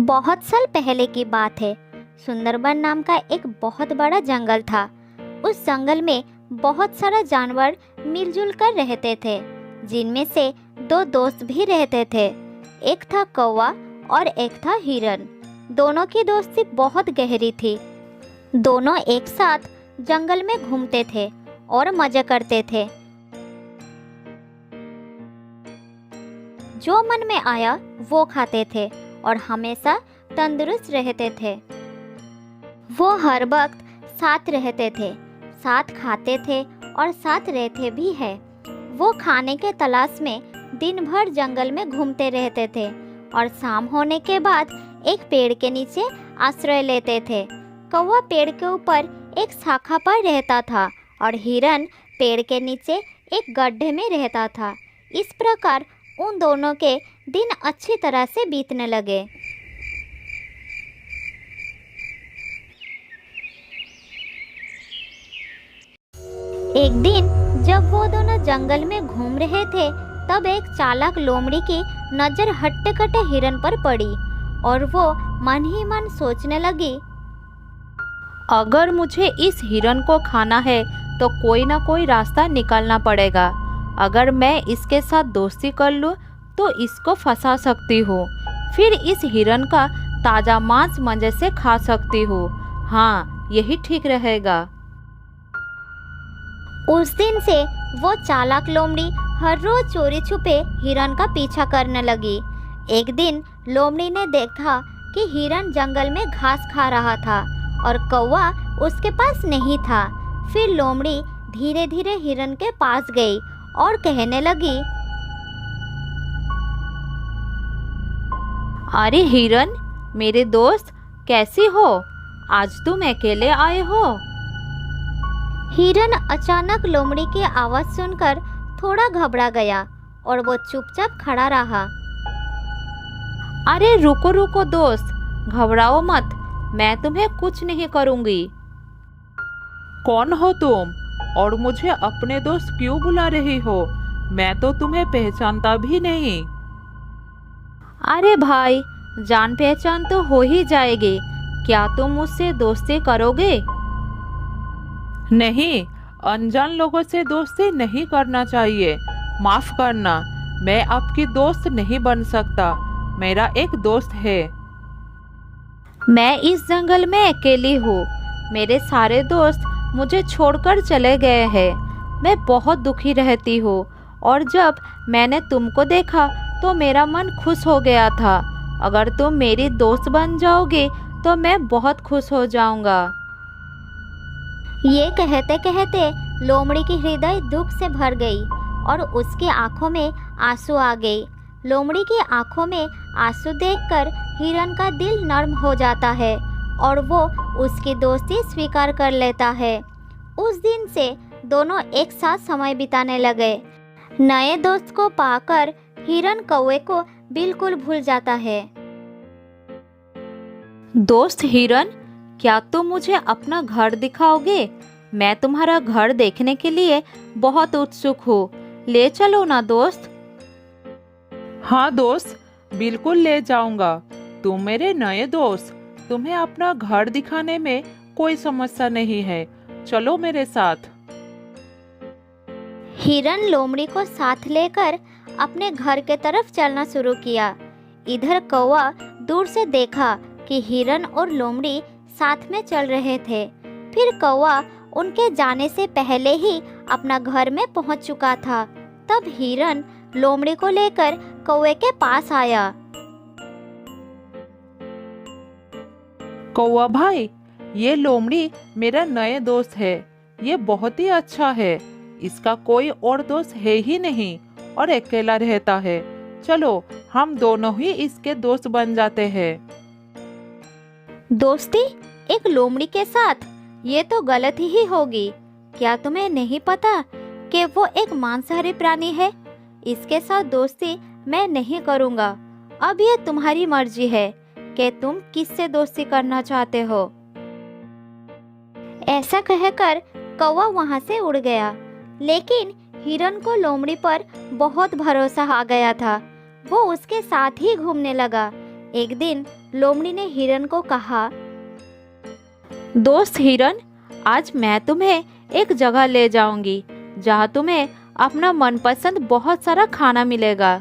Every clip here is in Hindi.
बहुत साल पहले की बात है। सुंदरबन नाम का एक बहुत बड़ा जंगल था। उस जंगल में बहुत सारा जानवर मिलजुल कर रहते थे, जिनमें से दो दोस्त भी रहते थे। एक था कौवा और एक था हिरन। दोनों की दोस्ती बहुत गहरी थी। दोनों एक साथ जंगल में घूमते थे और मजे करते थे। जो मन में आया वो खाते थे और हमेशा तंदुरुस्त रहते थे। वो हर वक्त साथ रहते थे, साथ खाते थे और साथ रहते भी है। वो खाने के तलाश में दिन भर जंगल में घूमते रहते थे और शाम होने के बाद एक पेड़ के नीचे आश्रय लेते थे। कौवा पेड़ के ऊपर एक शाखा पर रहता था और हिरन पेड़ के नीचे एक गड्ढे में रहता था। इस प्रकार उन दोनों के दिन अच्छी तरह से बीतने लगे। एक दिन जब वो दोनों जंगल में घूम रहे थे, तब एक चालाक लोमड़ी की नजर हट्टे कट्टे हिरन पर पड़ी और वो मन ही मन सोचने लगी, अगर मुझे इस हिरन को खाना है तो कोई ना कोई रास्ता निकालना पड़ेगा। अगर मैं इसके साथ दोस्ती कर लूँ तो इसको फंसा सकती हूँ, फिर इस हिरन का ताज़ा मांस मजे से खा सकती हूँ। हाँ, यही ठीक रहेगा। उस दिन से वो चालाक लोमड़ी हर रोज चोरी छुपे हिरन का पीछा करने लगी। एक दिन लोमड़ी ने देखा कि हिरन जंगल में घास खा रहा था और कौवा उसके पास नहीं था। फिर लोमड़ी धीरे धीरे हिरन के पास गई और कहने लगी, अरे हिरन, मेरे दोस्त, कैसी हो? आज तुम अकेले आए हो? हिरन अचानक लोमड़ी की आवाज़ सुनकर थोड़ा घबरा गया और वो चुपचाप खड़ा रहा। अरे रुको रुको दोस्त, घबराओ मत, मैं तुम्हें कुछ नहीं करूँगी। कौन हो तुम और मुझे अपने दोस्त क्यों बुला रही हो? मैं तो तुम्हें पहचानता भी नहीं। अरे भाई, जान पहचान तो हो ही जाएगी। क्या तुम मुझसे दोस्ती करोगे? नहीं, अनजान लोगों से दोस्ती नहीं करना चाहिए। माफ करना, मैं आपकी दोस्त नहीं बन सकता। मेरा एक दोस्त है। मैं इस जंगल में अकेली हूँ। मेरे सारे दोस्त मुझे छोड़कर चले गए हैं। मैं बहुत दुखी रहती हूँ और जब मैंने तुमको देखा तो मेरा मन खुश हो गया था। अगर तुम मेरी दोस्त बन जाओगे तो मैं बहुत खुश हो जाऊंगा। ये कहते कहते लोमड़ी की हृदय दुख से भर गई और उसकी आंखों में आंसू आ गए। लोमड़ी की आंखों में आंसू देखकर हिरन का दिल नर्म हो जाता है और वो उसकी दोस्ती स्वीकार कर लेता है। उस दिन से दोनों एक साथ समय बिताने लगे। नए दोस्त को पाकर हिरन कौवे को बिल्कुल भूल जाता है। दोस्त हिरन, क्या तुम मुझे अपना घर दिखाओगे? मैं तुम्हारा घर देखने के लिए बहुत उत्सुक हूँ। ले चलो ना दोस्त। हाँ दोस्त, बिल्कुल ले जाऊंगा। तुम मेरे नए दोस्त, तुम्हें अपना घर दिखाने में कोई समस्या नहीं है। चलो मेरे साथ। हिरन लोमड़ी को साथ लेकर अपने घर के तरफ चलना शुरू किया। इधर कौवा दूर से देखा कि हिरन और लोमड़ी साथ में चल रहे थे। फिर कौवा उनके जाने से पहले ही अपना घर में पहुंच चुका था। तब हिरन लोमड़ी को लेकर कौवे के पास आया। कौवा भाई, ये लोमड़ी मेरा नए दोस्त है। ये बहुत ही अच्छा है। इसका कोई और दोस्त है ही नहीं और अकेला रहता है। चलो हम दोनों ही इसके दोस्त बन जाते हैं। दोस्ती एक लोमड़ी के साथ? ये तो गलत ही होगी। क्या तुम्हें नहीं पता कि वो एक मांसाहारी प्राणी है? इसके साथ दोस्ती मैं नहीं करूँगा। अब ये तुम्हारी मर्जी है कि तुम किससे दोस्ती करना चाहते हो। ऐसा कहकर कौवा वहाँ से उड़ गया। लेकिन हिरन को लोमड़ी पर बहुत भरोसा आ गया था। वो उसके साथ ही घूमने लगा। एक दिन लोमड़ी ने हिरन को कहा, दोस्त हिरन, आज मैं तुम्हें एक जगह ले जाऊंगी जहाँ तुम्हें अपना मनपसंद बहुत सारा खाना मिलेगा।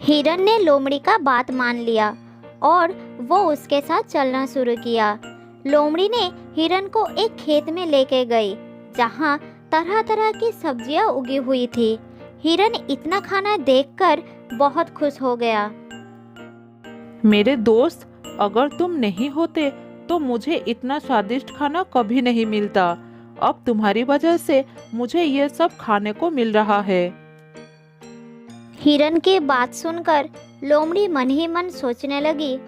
हिरन ने लोमड़ी का बात मान लिया और वो उसके साथ चलना शुरू किया। लोमड़ी ने हिरन को एक खेत में लेके गई जहाँ तरह तरह की सब्जियां उगी हुई थी। हिरन इतना खाना देखकर बहुत खुश हो गया। मेरे दोस्त, अगर तुम नहीं होते तो मुझे इतना स्वादिष्ट खाना कभी नहीं मिलता। अब तुम्हारी वजह से मुझे ये सब खाने को मिल रहा है। हिरन की बात सुनकर लोमड़ी मन ही मन सोचने लगी,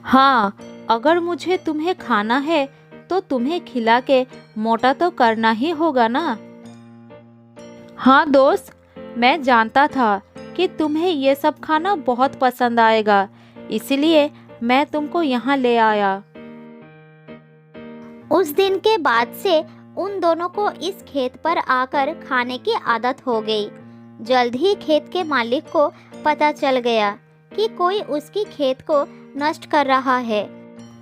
हाँ, अगर मुझे तुम्हें खाना है तो तुम्हें खिला के मोटा तो करना ही होगा ना। हाँ दोस्त, मैं जानता था कि तुम्हें ये सब खाना बहुत पसंद आएगा, इसलिए मैं तुमको यहाँ ले आया। उस दिन के बाद से उन दोनों को इस खेत पर आकर खाने की आदत हो गई। जल्द ही खेत के मालिक को पता चल गया कि कोई उसकी खेत को नष्ट कर रहा है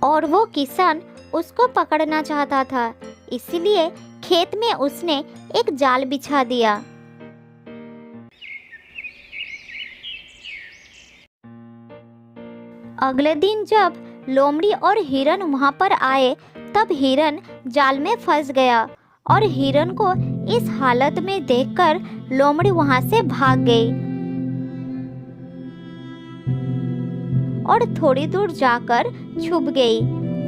और वो किसान उसको पकड़ना चाहता था। इसलिए खेत में उसने एक जाल बिछा दिया। अगले दिन जब लोमड़ी और हिरन वहां पर आए तब हिरन जाल में फंस गया और हिरन को इस हालत में देखकर लोमड़ी वहां से भाग गई और थोड़ी दूर जाकर छुप गई।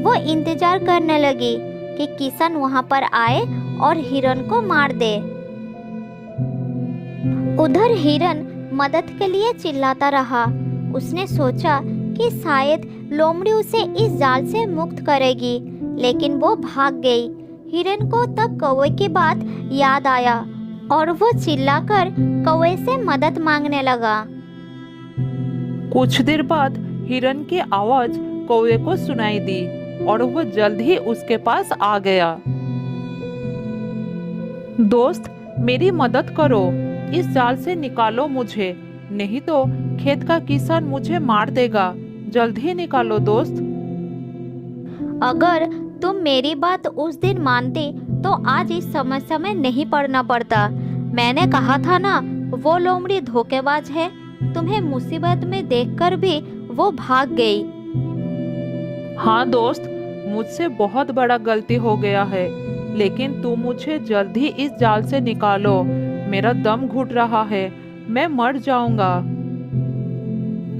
वो इंतजार करने लगी कि किसान वहां पर आए और हिरन को मार दे। उधर हिरन मदद के लिए चिल्लाता रहा। उसने सोचा कि शायद लोमड़ी उसे इस जाल से मुक्त करेगी, लेकिन वो भाग गई। हिरन को तब कौवे की बात याद आया और वो चिल्लाकर कौवे से मदद मांगने लगा। कुछ देर बाद हिरन की आवाज कौवे को सुनाई दी और वो जल्द ही उसके पास आ गया। दोस्त, मेरी मदद करो, इस जाल से निकालो मुझे, नहीं तो खेत का किसान मुझे मार देगा। जल्द ही निकालो दोस्त। अगर तुम मेरी बात उस दिन मानती तो आज इस समस्या में नहीं पड़ना पड़ता। मैंने कहा था ना, वो लोमड़ी धोखेबाज है। तुम्हें मुसीबत में देखकर भी वो भाग गई। हाँ दोस्त, मुझसे बहुत बड़ा गलती हो गया है, लेकिन तुम मुझे जल्द ही इस जाल से निकालो। मेरा दम घुट रहा है, मैं मर जाऊंगा।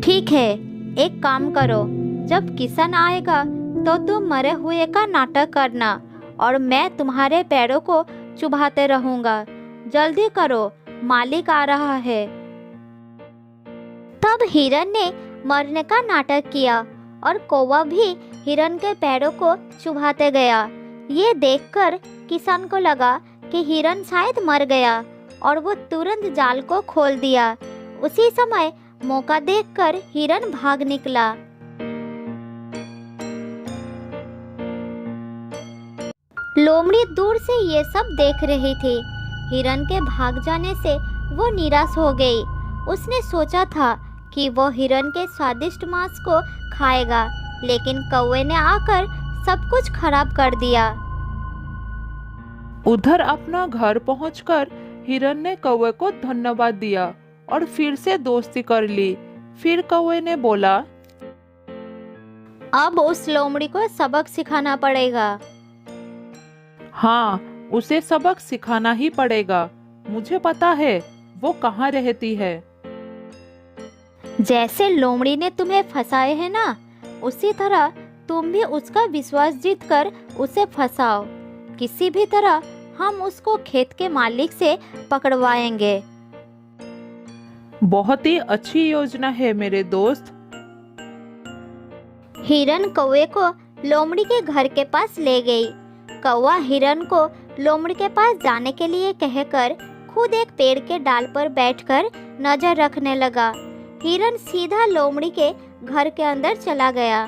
ठीक है, एक काम करो, जब किसान आएगा तो तुम मरे हुए का नाटक करना और मैं तुम्हारे पैरों को चुभाते रहूंगा। जल्दी करो, मालिक आ रहा है। तब हिरन ने मरने का नाटक किया और कौवा भी हिरन के पैरों को चुभाते गया। ये देखकर किसान को लगा कि हिरन शायद मर गया और वो तुरंत जाल को खोल दिया। उसी समय मौका देखकर हिरन भाग निकला। लोमड़ी दूर से ये सब देख रही थी। हिरन के भाग जाने से वो निराश हो गई। उसने सोचा था कि वो हिरन के स्वादिष्ट मांस को खाएगा, लेकिन कौवे ने आकर सब कुछ खराब कर दिया। उधर अपना घर पहुंचकर हिरन ने कौवे को धन्यवाद दिया और फिर से दोस्ती कर ली। फिर कौवे ने बोला, अब उस लोमड़ी को सबक सिखाना पड़ेगा। हाँ, उसे सबक सिखाना ही पड़ेगा। मुझे पता है वो कहाँ रहती है। जैसे लोमड़ी ने तुम्हें फंसाए है ना, उसी तरह तुम भी उसका विश्वास जीतकर उसे फंसाओ। किसी भी तरह हम उसको खेत के मालिक से पकड़वाएंगे। बहुत ही अच्छी योजना है मेरे दोस्त। हिरन कौवे को लोमड़ी के घर के पास ले गई। कौवा हिरन को लोमड़ी के पास जाने के लिए कहकर खुद एक पेड़ के डाल पर बैठकर नजर रखने लगा। हिरन सीधा लोमड़ी के घर के अंदर चला गया।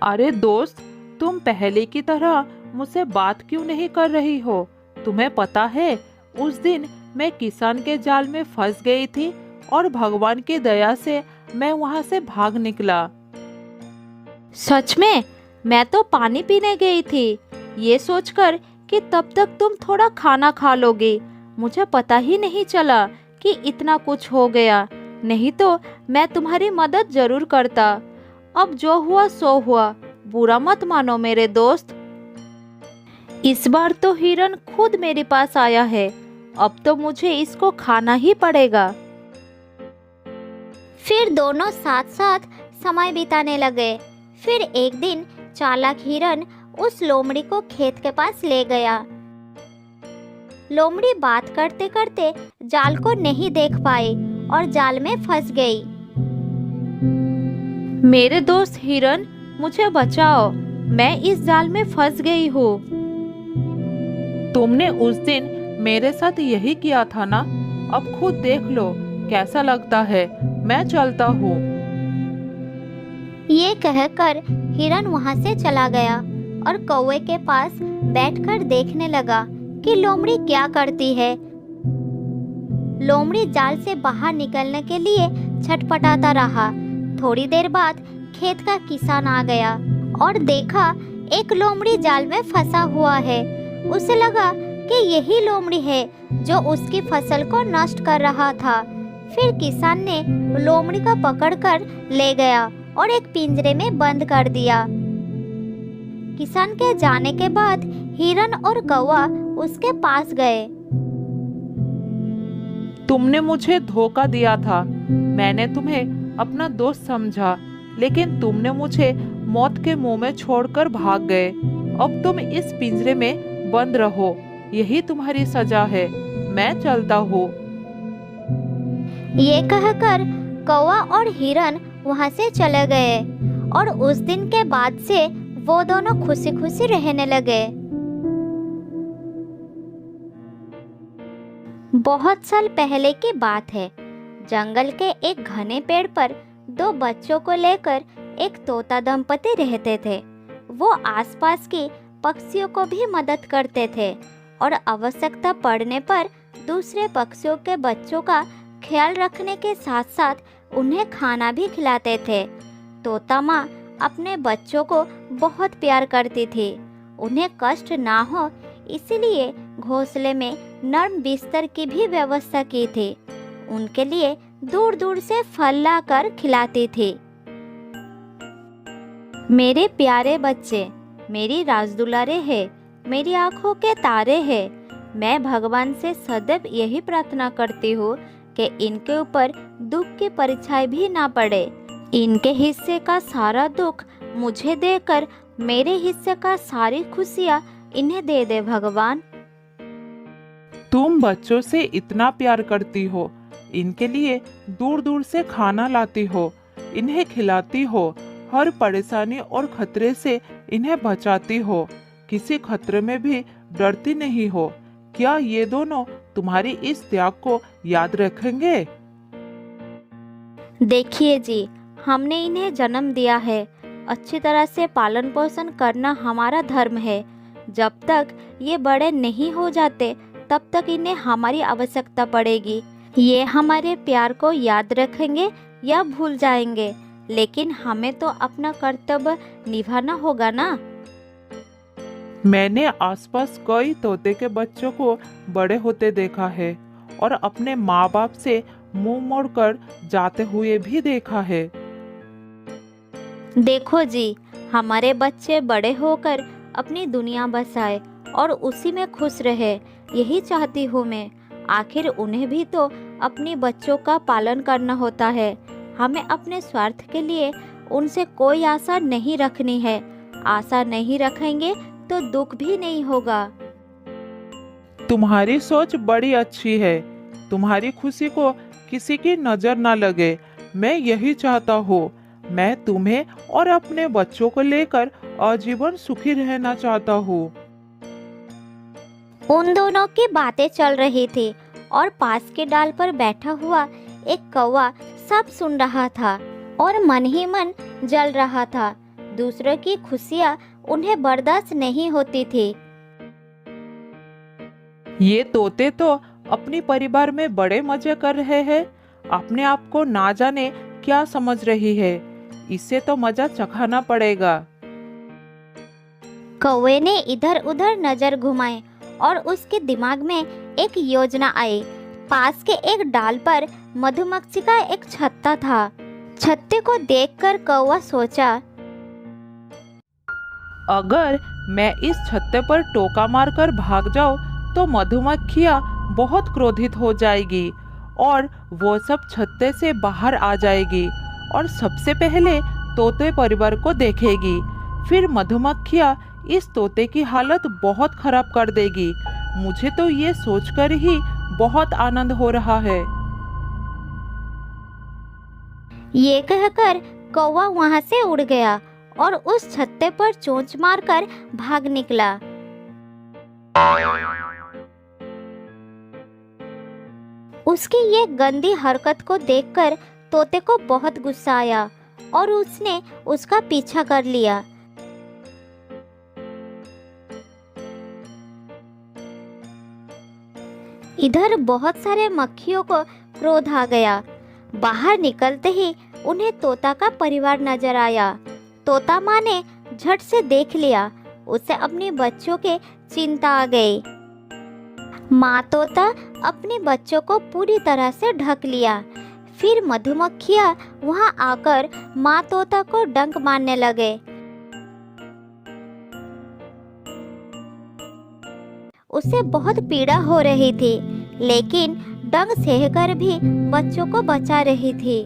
अरे दोस्त, तुम पहले की तरह मुझसे बात क्यों नहीं कर रही हो? तुम्हें पता है, उस दिन मैं किसान के जाल में फंस गई थी और भगवान की दया से मैं वहां से भाग निकला। सच में? मैं तो पानी पीने गई थी, ये सोचकर कि तब तक तुम थोड़ा खाना खा लोगे। मुझे पता ही नहीं चला कि इतना कुछ हो गया, नहीं तो मैं तुम्हारी मदद जरूर करता। अब जो हुआ सो हुआ, बुरा मत मानो मेरे दोस्त। इस बार तो हिरन खुद मेरे पास आया है, अब तो मुझे इसको खाना ही पड़ेगा। फिर दोनों साथ साथ समय बिताने लगे। फिर एक दिन चालाक हिरन उस लोमड़ी को खेत के पास ले गया। लोमड़ी बात करते करते जाल को नहीं देख पाई और जाल में फंस गई। मेरे दोस्त हिरन, मुझे बचाओ, मैं इस जाल में फंस गई हूँ। तुमने उस दिन मेरे साथ यही किया था ना? अब खुद देख लो कैसा लगता है। मैं चलता हूँ। ये कहकर हिरन वहां से चला गया और कौवे के पास बैठकर देखने लगा कि लोमड़ी क्या करती है। लोमड़ी जाल से बाहर निकलने के लिए छटपटाता रहा। थोड़ी देर बाद खेत का किसान आ गया और देखा एक लोमड़ी जाल में फंसा हुआ है। उसे लगा कि यही लोमड़ी है जो उसकी फसल को नष्ट कर रहा था। फिर किसान ने लोमड़ी को पकड़कर ले गया और एक पिंजरे में बंद कर दिया। किसान के जाने के बाद हिरन और कौवा उसके पास गए। तुमने मुझे धोखा दिया था। मैंने तुम्हें अपना दोस्त समझा, लेकिन तुमने मुझे मौत के मुंह में छोड़कर भाग गए। अब तुम इस पिंजरे में बंद रहो, यही तुम्हारी सजा है। मैं चलता हूँ। ये कहकर कौवा और हिरन वहां से चले गए और उस दिन के बाद से वो दोनों खुशी खुशी रहने लगे। बहुत साल पहले की बात है। जंगल के एक घने पेड़ पर दो बच्चों को लेकर एक तोता दंपति रहते थे। वो आसपास की पक्षियों को भी मदद करते थे और आवश्यकता पड़ने पर दूसरे पक्षियों के बच्चों का ख्याल रखने के साथ साथ उन्हें खाना भी खिलाते थे। तोता माँ अपने बच्चों को बहुत प्यार करती थी। उन्हें कष्ट ना हो इसलिए घोंसले में नरम बिस्तर की भी व्यवस्था की थी। उनके लिए दूर दूर से फल लाकर खिलाती थी। मेरे प्यारे बच्चे मेरी राजदुलारे हैं, मेरी आंखों के तारे हैं। मैं भगवान से सदैव यही प्रार्थना करती हूँ कि इनके ऊपर दुख की परछाई भी ना पड़े। इनके हिस्से का सारा दुख मुझे देकर मेरे हिस्से का सारी खुशियाँ इन्हें दे दे भगवान। तुम बच्चों से इतना प्यार करती हो, इनके लिए दूर दूर से खाना लाती हो, इन्हें खिलाती हो, हर परेशानी और खतरे से इन्हें बचाती हो, किसी खतरे में भी डरती नहीं हो। क्या ये दोनों तुम्हारी इस त्याग को याद रखेंगे? देखिए जी, हमने इन्हें जन्म दिया है। अच्छी तरह से पालन पोषण करना हमारा धर्म है। जब तक ये बड़े नहीं हो जाते तब तक इन्हें हमारी आवश्यकता पड़ेगी। ये हमारे प्यार को याद रखेंगे या भूल जाएंगे, लेकिन हमें तो अपना कर्तव्य निभाना होगा ना। मैंने आसपास कई तोते के बच्चों को बड़े होते देखा है और अपने माँ बाप से मुंह मोड़कर जाते हुए भी देखा है। देखो जी, हमारे बच्चे बड़े होकर अपनी दुनिया बसाए और उसी में खुश रहे, यही चाहती हूँ मैं। आखिर उन्हें भी तो अपने बच्चों का पालन करना होता है। हमें अपने स्वार्थ के लिए उनसे कोई आशा नहीं रखनी है। आशा नहीं रखेंगे तो दुख भी नहीं होगा। तुम्हारी सोच बड़ी अच्छी है। तुम्हारी खुशी को किसी की नजर ना लगे, मैं यही चाहता हूँ। मैं तुम्हें और अपने बच्चों को लेकर आजीवन सुखी रहना चाहता हूँ। उन दोनों की बातें चल रही थी और पास के डाल पर बैठा हुआ एक कौवा सब सुन रहा था और मन ही मन जल रहा था। दूसरों की खुशियाँ उन्हें बर्दाश्त नहीं होती थी। ये तोते तो अपनी परिवार में बड़े मजे कर रहे हैं। अपने आप को ना जाने क्या समझ रही है। इससे तो मजा चखाना पड़ेगा। कौवे ने इधर उधर नजर घुमाई और उसके दिमाग में एक योजना आई। पास के एक डाल पर मधुमक्खी का एक छत्ता था। छत्ते को देखकर कौवा सोचा, अगर मैं इस छत्ते पर टोका मारकर भाग जाऊं तो मधुमक्खियां बहुत क्रोधित हो जाएगी और वो सब छत्ते से बाहर आ जाएगी और सबसे पहले तोते परिवार को देखेगी। फिर मधुमक्खियां इस तोते की हालत बहुत खराब कर देगी। मुझे तो ये सोचकर ही बहुत आनंद हो रहा है। ये कहकर कौवा वहां से उड़ गया और उस छत्ते पर चोंच मारकर भाग निकला। उसकी ये गंदी हरकत को देखकर तोते को बहुत गुस्सा आया और उसने उसका पीछा कर लिया। इधर बहुत सारे मक्खियों को क्रोध आ गया। बाहर निकलते ही उन्हें तोता का परिवार नजर आया। तोता माँ ने झट से देख लिया। उसे अपने बच्चों के चिंता आ गई। माँ तोता अपने बच्चों को पूरी तरह से ढक लिया। फिर मधुमक्खियाँ वहां आकर माँ तोता को डंक मारने लगे। उसे बहुत पीड़ा हो रही थी, लेकिन डंक सहकर भी बच्चों को बचा रही थी।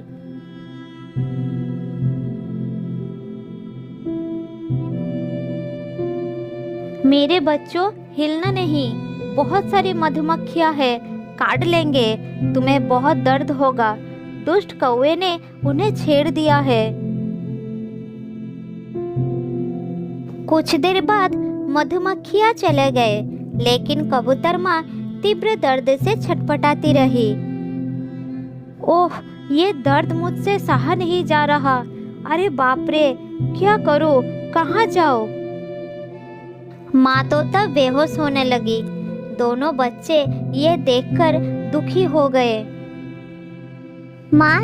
मेरे बच्चों, हिलना नहीं, बहुत सारी मधुमक्खियां हैं, काट लेंगे, तुम्हें बहुत दर्द होगा। दुष्ट कौवे ने उन्हें छेड़ दिया है। कुछ देर बाद मधुमक्खियां चले गए, लेकिन कबूतर माँ तीव्र दर्द से छटपटाती रही। ओह, ये दर्द मुझसे सहा नहीं जा रहा। अरे बाप रे, क्या करूं, कहाँ जाऊं? माँ तोता बेहोश होने लगी। दोनों बच्चे ये देखकर दुखी हो गए। माँ,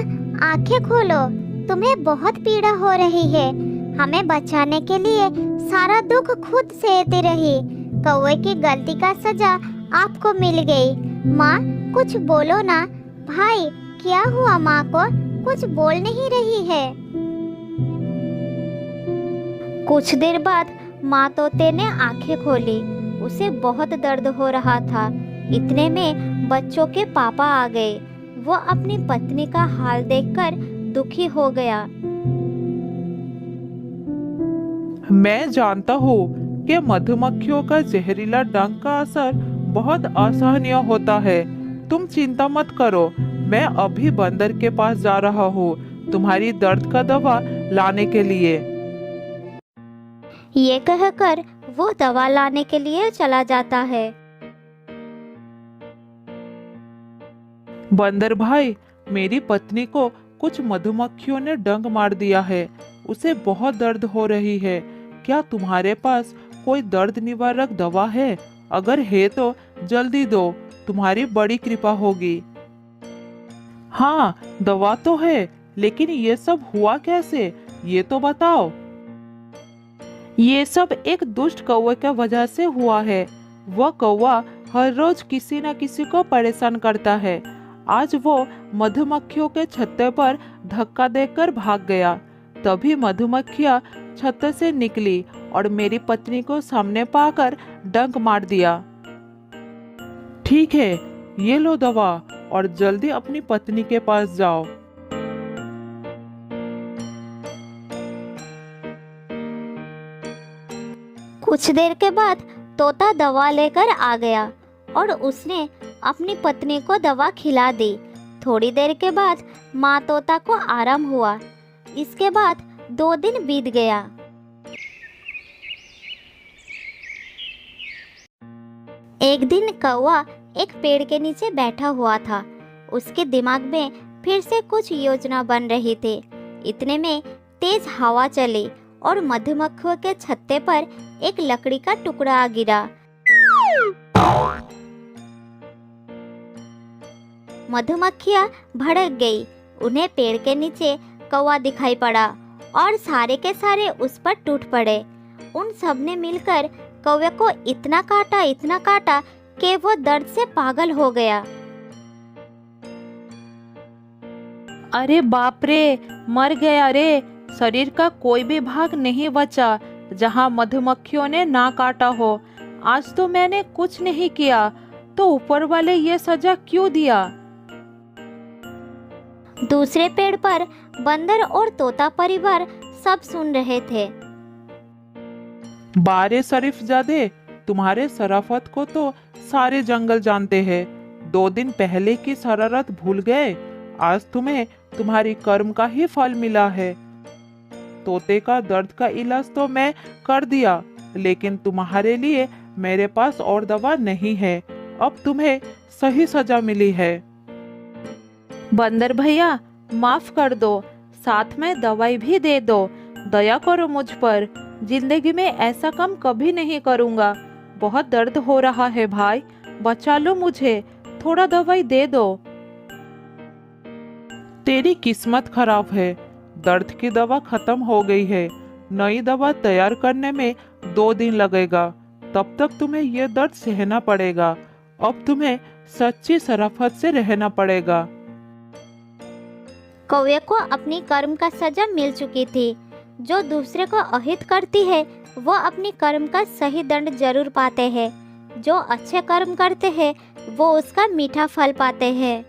आंखें खोलो, तुम्हें बहुत पीड़ा हो रही है। हमें बचाने के लिए सारा दुख खुद सहती रही। कौवे की गलती का सजा आपको मिल गई। माँ, कुछ बोलो ना। भाई, क्या हुआ? माँ को कुछ बोल नहीं रही है। कुछ देर बाद माँ तोते ने आंखें खोली। उसे बहुत दर्द हो रहा था। इतने में बच्चों के पापा आ गए। वो अपनी पत्नी का हाल देखकर दुखी हो गया। मैं जानता हूँ कि मधुमक्खियों का जहरीला डंक का असर बहुत असहनीय होता है। तुम चिंता मत करो, मैं अभी बंदर के पास जा रहा हूँ तुम्हारी दर्द का दवा लाने के लिए। ये कहकर वो दवा लाने के लिए चला जाता है। बंदर भाई, मेरी पत्नी को कुछ मधुमक्खियों ने डंक मार दिया है। उसे बहुत दर्द हो रही है। क्या तुम्हारे पास कोई दर्द निवारक दवा है? अगर है तो जल्दी दो, तुम्हारी बड़ी कृपा होगी। हाँ, दवा तो है, लेकिन ये सब हुआ कैसे, ये तो बताओ। ये सब एक दुष्ट कौवे की वजह से हुआ है। वह कौवा हर रोज किसी न किसी को परेशान करता है। आज वो मधुमक्खियों के छत्ते पर धक्का देकर भाग गया। तभी मधुमक्खियां छत्ते से निकली और मेरी पत्नी को सामने पाकर डंक मार दिया। ठीक है, ये लो दवा और जल्दी अपनी पत्नी के पास जाओ। कुछ देर के बाद तोता दवा लेकर आ गया और उसने अपनी पत्नी को दवा खिला दी। थोड़ी देर के बाद माँ तोता को आराम हुआ। इसके बाद 2 दिन बीत गया। एक दिन कौवा एक पेड़ के नीचे बैठा हुआ था। उसके दिमाग में फिर से कुछ योजना बन रही थी। इतने में तेज हवा चली और मधुमक्खियों के छत्ते पर एक लकड़ी का टुकड़ा आ गिरा। मधुमक्खियाँ भड़क गई। उन्हें पेड़ के नीचे कौवा दिखाई पड़ा और सारे के सारे उस पर टूट पड़े। उन सब ने मिलकर कौवे को इतना काटा कि वो दर्द से पागल हो गया। अरे बाप रे, मर गया रे। शरीर का कोई भी भाग नहीं बचा जहाँ मधुमक्खियों ने ना काटा हो। आज तो मैंने कुछ नहीं किया, तो ऊपर वाले ये सजा क्यों दिया? दूसरे पेड़ पर बंदर और तोता परिवार सब सुन रहे थे। बारे शरीफजादे, तुम्हारे शराफत को तो सारे जंगल जानते हैं। 2 दिन पहले की शरारत भूल गए। आज तुम्हें तुम्हारी कर्म का ही फल मिला है। तोते का दर्द का इलाज तो मैं कर दिया, लेकिन तुम्हारे लिए मेरे पास और दवा नहीं है। अब तुम्हें सही सजा मिली है। बंदर भैया, माफ कर दो, साथ में दवाई भी दे दो। दया करो मुझ पर। जिंदगी में ऐसा काम कभी नहीं करूँगा। बहुत दर्द हो रहा है भाई, बचा लो मुझे। थोड़ा दवाई दे दो। तेरी किस्मत खराब है, दर्द की दवा खत्म हो गई है। नई दवा तैयार करने में 2 दिन लगेगा। तब तक तुम्हें यह दर्द सहना पड़ेगा। अब तुम्हें सच्ची शराफत से रहना पड़ेगा। कौवे को अपनी कर्म का सजा मिल चुकी थी। जो दूसरे को अहित करती है वो अपनी कर्म का सही दंड जरूर पाते हैं। जो अच्छे कर्म करते हैं वो उसका मीठा फल पाते हैं।